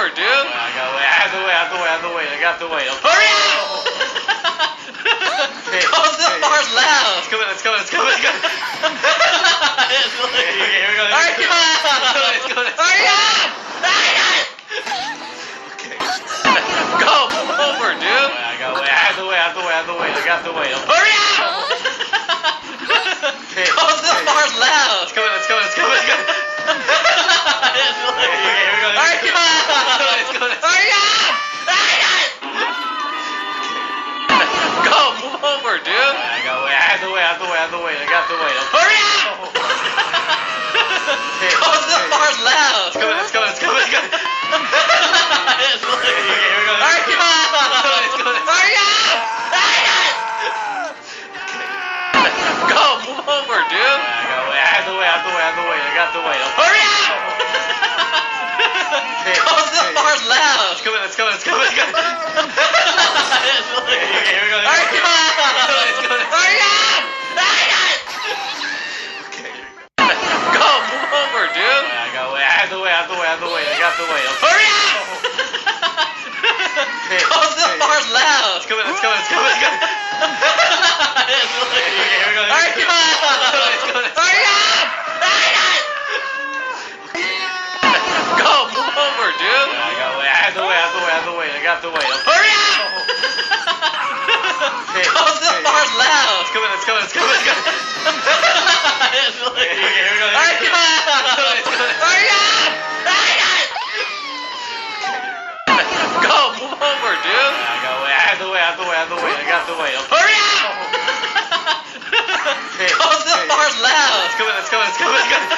over, dude. I got way. I have to wait. I have to wait. I have to wait. I got to wait. Hurry up! Okay. Close the doors loud. It's coming. It's coming. It's coming. It's coming. Okay, here we go. Hurry up! It's coming. Hurry up! Go. Move over, dude. I got way. I have to wait. I have to wait. I have to wait. I got to wait. Hurry up! Okay. Close the doors loud. It's coming. It's coming. It's coming. It's coming. Here we go. Hurry up! It's coming. Hurry up! Go. Move over, dude. I got way. I have to wait. I have to wait. I have to wait. I got to wait. Hurry up! Close the doors loud. It's coming. It's coming. It's coming. It's coming. Here we go. Hurry up! It's coming. Hurry up! Go. Move over, dude. I got way. I have to wait. I have to wait. I have to wait. I got to wait. Hurry up! Close the doors loud. It's coming. It's coming. It's coming. It's coming. Here we go. Hurry up! It's coming. Hurry up! Go. Move over, dude. I got way. I have to wait. I have to wait. I have to wait. I got to wait. Hurry up! Close the doors loud. It's coming. It's coming. It's coming. It's coming. Here we go. Hurry up! It's coming. Hurry up! Go. Move over, dude. I got way. I have to wait. I have to wait. I have to wait. I got to wait. Hurry up! Close the doors loud. It's coming. It's coming. It's coming. It's coming. Here we go. Hurry up! It's coming. Hurry up! Go. Move over, dude. I got way. I have to wait. I have to wait. I have to wait. I got to wait. Hurry up! Close the doors loud. It's coming. It's coming. It's coming. It's coming.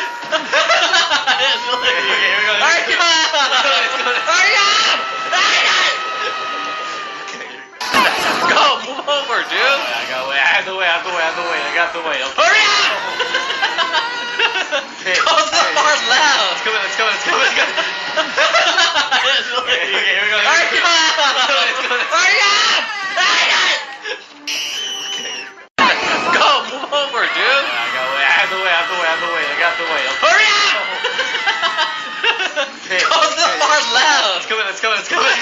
Here we go. Hurry up! It's coming. Hurry up! Go. Move over, dude. I got way. I have to wait. I have to wait. I have to wait. I got to wait. Hurry up! Close the doors loud. It's coming. It's coming. It's coming. It's coming. Here we go. Hurry up! It's coming. Hurry up! Go. Move over, dude. I got way. I have to wait. I have to wait. I have to wait. I got to wait. Hurry up! Close the doors loud. It's coming. It's coming. It's coming. It's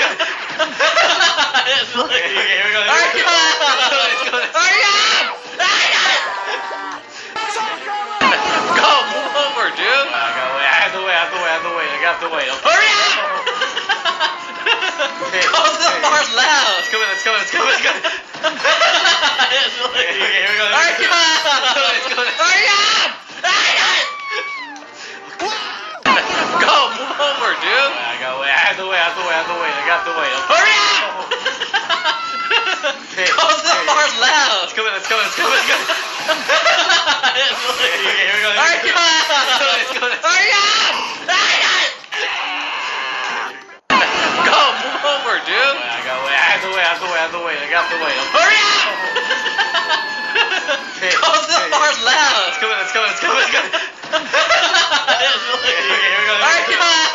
coming. Here we go. Hurry up! It's coming. Hurry up! Go. Move over, dude. I got way. I have to wait. I have to wait. I have to wait. I got to wait. Hurry up! Close the doors loud. It's coming. It's coming. It's coming. It's coming. Here we go. Hurry up! It's coming. Hurry up! Go. Move over, dude. I got way. I have to wait. I have to wait. I have to wait. I got to wait. Hurry up! Close the doors loud. It's coming. It's coming. It's coming. It's coming. Here we go. Hurry up! It's coming. Hurry up! Go. Move over, dude. I got way. I have to wait. I have to wait. I have to wait. I got to wait. Hurry up! Close the doors loud. It's coming. It's coming. It's coming. It's coming. Here we go. Hurry up!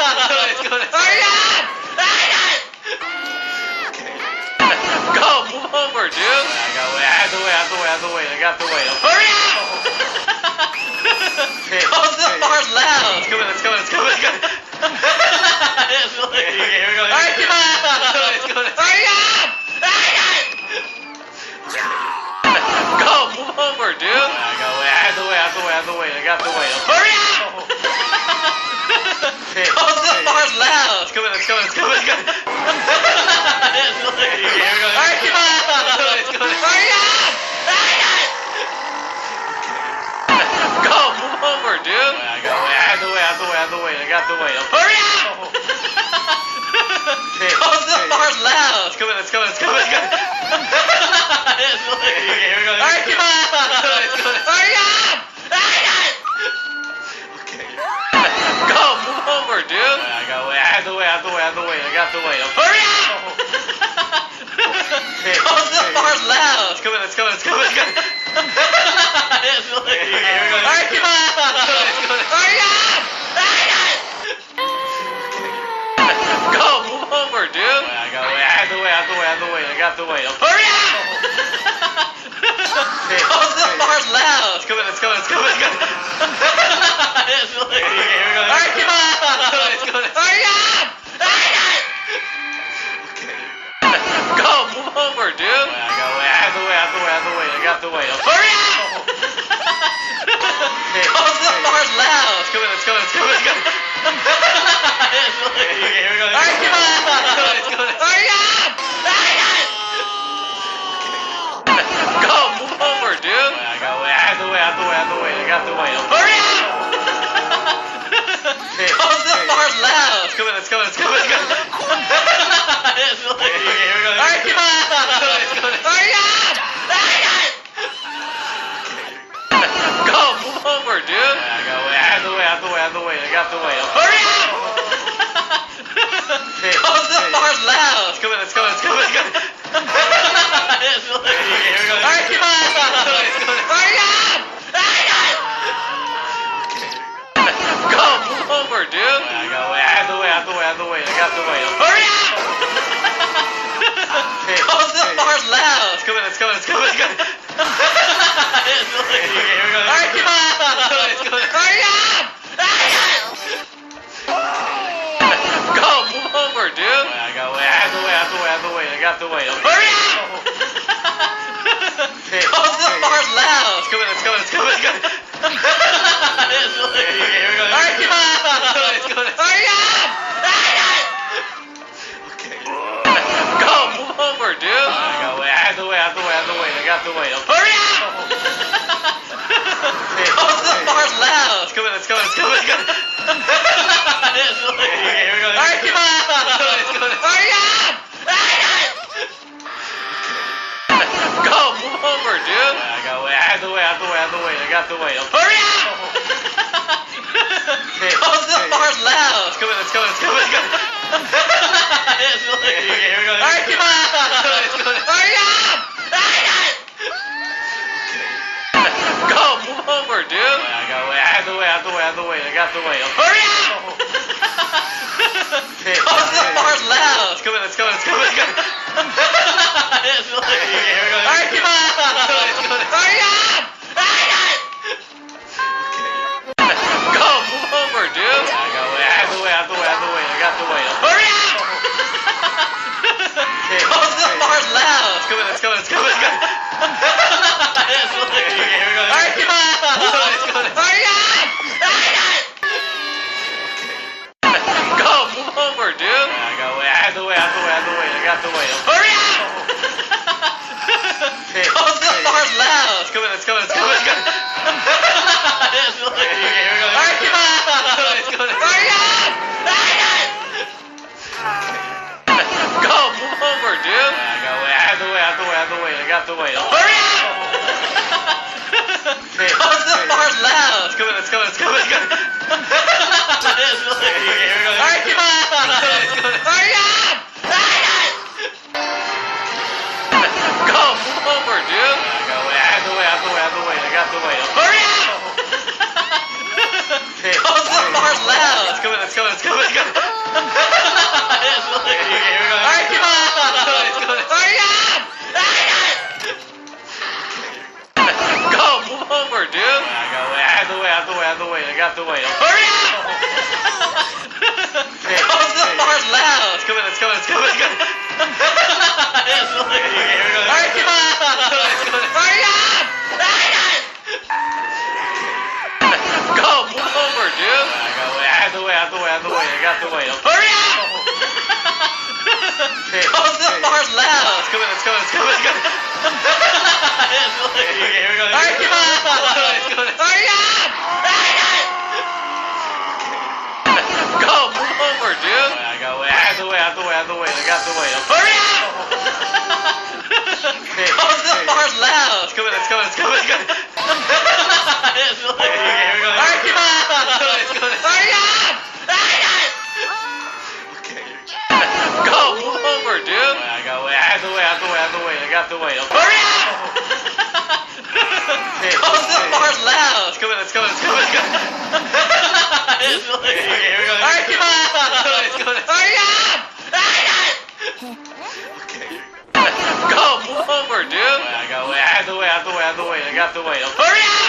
It's coming. Hurry up! Go. Move over, dude. I got way. I have to wait. I have to wait. I have to wait. I got to wait. Hurry up! Close the doors loud. It's coming. It's coming. It's coming. It's coming. Here we go. Hurry up! It's coming. Hurry up! Go. Move over, dude. I got way. I have to wait. I have to wait. I have to wait. I got to wait. Hurry up! Close the doors loud. It's coming. It's coming. It's coming. It's coming. Here we go. Hurry up! It's coming. Hurry up! Go. Move over, dude. I got way. I have to wait. I have to wait. I have to wait. I got to wait. Hurry up! Close the doors loud. It's coming. It's coming. It's coming. It's coming. Here we go. Hurry up! It's coming. Hurry up! Go. Move over, dude. I got way. I have to wait. I have to wait. I have to wait. I got to wait. Hurry up! Close the doors loud. It's coming. It's coming. It's coming. It's coming. Here we go. Hurry up! It's coming. Hurry up! Go. Move over, dude. I got way. I have to wait. I have to wait. I have to wait. I got to wait. Hurry up! Close the doors loud. It's coming. It's coming. It's coming. It's coming. Here we go. Hurry up! It's coming. Hurry up! way. Hurry up! Go to the far left. It's coming. It's coming. It's coming. It's coming. Okay, here we go. Hurry up! It's coming. Hurry up! Hurry up! Go, move over, dude. I got way. I have to wait. I have to wait. I have to wait. I got to wait. Hurry up! Go to the far left. It's coming. It's coming. It's coming. It's coming. Okay, here we go. Hurry up! It's coming. Hurry up! Hurry up! Go, move over, dude. I got way. I have to wait. I have to wait. I have to wait. I got to wait. Hurry up! Go to the far left. It's coming. It's coming. It's coming. It's coming. Okay, here we go. Hurry up! Hurry up! Hurry up! Go, move over, dude. I got way. I have to wait. I have to wait. I have to wait. I got to wait. Hurry up! Go to the far left. It's coming. It's coming. It's coming. It's coming. Okay, here we go. Hurry up! It's coming. Hurry up! Hurry up! Go, move over, dude. I got way. I have to wait. I have to wait. I have to wait. I got to wait. Hurry up! Go to the far left. It's coming. It's coming. It's coming. It's coming. Okay, here we go. Hurry up! It's coming. Hurry up! Hurry up! Go, move over, dude. I got way. I have to wait. I have to wait. I have to wait. I got to wait. Hurry up! Go to the far left. It's coming. It's coming. It's coming. It's coming. Okay, here we go. Hurry up! It's coming. Hurry up! Hurry up! Go, move over, dude. I got way. I have to wait. I have to wait. I have to wait. I got to wait. Hurry up! Go to the far left. It's coming. It's coming. It's coming. It's coming. Okay, here we go. Hurry up! It's coming. Hurry up! Hurry up! Go, move over, dude. I got way. I have to wait. I have to wait. I have to wait. I got to wait. Hurry up! Go to the far left. It's coming. It's coming. It's coming. It's coming. Okay, here we go. Hurry up! Hurry up! Hurry up! Go, move over, dude. I got way. I have to wait. I have to wait. I have to wait. I got to wait. Hurry up! Go to the far left. It's coming. It's coming. It's coming. It's coming. Okay, here we go. Hurry up! Hurry up! Hurry up! Go, move over, dude. I got way. I have to wait. I have to wait. I have to wait. I got to wait. Hurry up! Go to the far left. It's coming. It's coming. It's coming. It's coming. Okay, here we go. Hurry up! It's coming. Hurry up! Hurry up! Go, move over, dude. I got way. I have to wait. I have to wait. I have to wait. I got to wait. Hurry up! Go to the far left. It's coming. It's coming. It's coming. It's coming. Okay, here we go. Hurry up! Hurry up! Hurry up! Go, move over, dude. I got way. I have to wait. I have to wait. I have to wait. I got to wait. Hurry up! Go to the far left. It's coming. It's coming. It's coming. It's coming. Okay, here we go. Hurry up! It's coming. Hurry up! Hurry up! Go, move over, dude. I got way. I have to wait. I have to wait. I have to wait. I got to wait. Hurry up! Go to the far left. It's coming. It's coming. It's coming. It's coming. Okay, here we go. Hurry up! Hurry up! Hurry up! Go, move over, dude. I got way. I have to wait. I have to wait. I have to wait. I got to wait. Hurry up! Go to the far left. It's coming. It's coming. It's coming. It's coming. Okay, here we go. Hurry up! It's coming. Hurry up! Hurry up! Go, move over, dude. I got way. I have to wait. I have to wait. I have to wait. I got to wait. Hurry up! Go to the far left. It's coming. It's coming. It's coming. It's coming. Okay, here we go. Hurry up! It's coming. Hurry up! Hurry up! Go, move over, dude. I got way. I have to wait. I have to wait. I have to wait. I got to wait. Hurry up! Go to the far left. It's coming. It's coming. It's coming. It's coming. Okay, here we go. Hurry up! It's coming. Hurry up! Hurry up! Go, move over, dude. I got way. I have to wait. I have to wait. I have to wait. I got to wait. Hurry up!